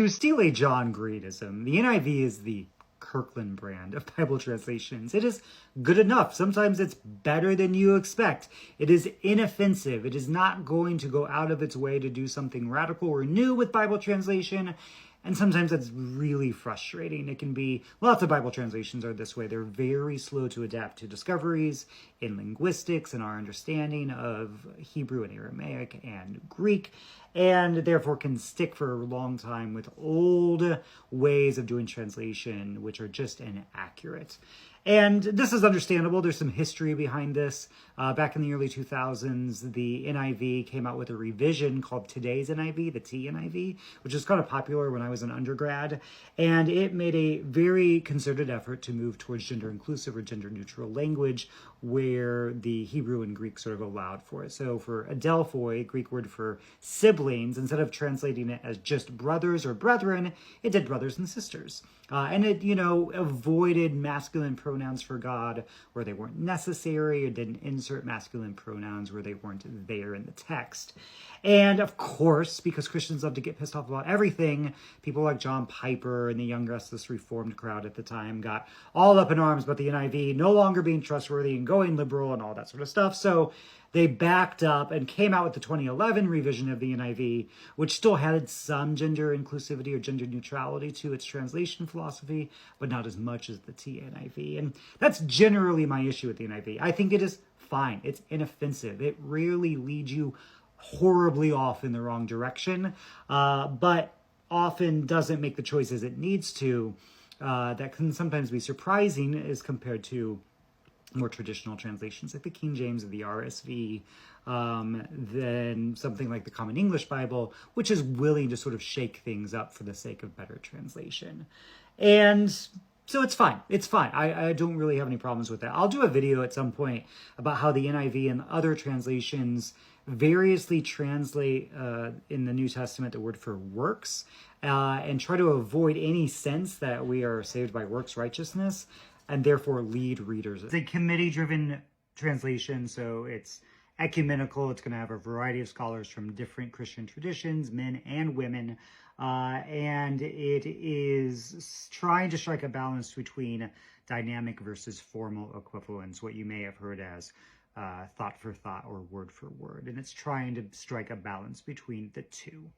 steal a John Greenism, the NIV is the Kirkland brand of Bible translations. It is good enough. Sometimes it's better than you expect. It is inoffensive. It is not going to go out of its way to do something radical or new with Bible translation. And sometimes that's really frustrating. It can be, lots of Bible translations are this way. They're very slow to adapt to discoveries in linguistics and our understanding of Hebrew and Aramaic and Greek, and therefore can stick for a long time with old ways of doing translation, which are just inaccurate. And this is understandable. There's some history behind this. Back in the early 2000s, the NIV came out with a revision called Today's NIV, the TNIV, which is kind of popular when I was an undergrad. And it made a very concerted effort to move towards gender-inclusive or gender-neutral language where the Hebrew and Greek sort of allowed for it. So for adelphoi, Greek word for siblings, instead of translating it as just brothers or brethren, it did brothers and sisters. And it, avoided masculine pronouns for God where they weren't necessary, or didn't insert masculine pronouns where they weren't there in the text. And of course, because Christians love to get pissed off about everything, people like John Piper and the Young Restless Reformed crowd at the time got all up in arms about the NIV no longer being trustworthy and going liberal and all that sort of stuff. So they backed up and came out with the 2011 revision of the NIV, which still had some gender inclusivity or gender neutrality to its translation philosophy, but not as much as the TNIV. And that's generally my issue with the NIV. I think it is fine. It's inoffensive. It rarely leads you horribly off in the wrong direction, but often doesn't make the choices it needs to. That can sometimes be surprising as compared to more traditional translations like the King James or the RSV, than something like the Common English Bible, which is willing to sort of shake things up for the sake of better translation. And so it's fine. It's fine. I don't really have any problems with that. I'll do a video at some point about how the NIV and other translations variously translate in the New Testament the word for works, and try to avoid any sense that we are saved by works righteousness, and therefore lead readers. It's a committee-driven translation, so it's ecumenical. It's going to have a variety of scholars from different Christian traditions, men and women, and it is trying to strike a balance between dynamic versus formal equivalence, what you may have heard as thought for thought or word for word, and it's trying to strike a balance between the two.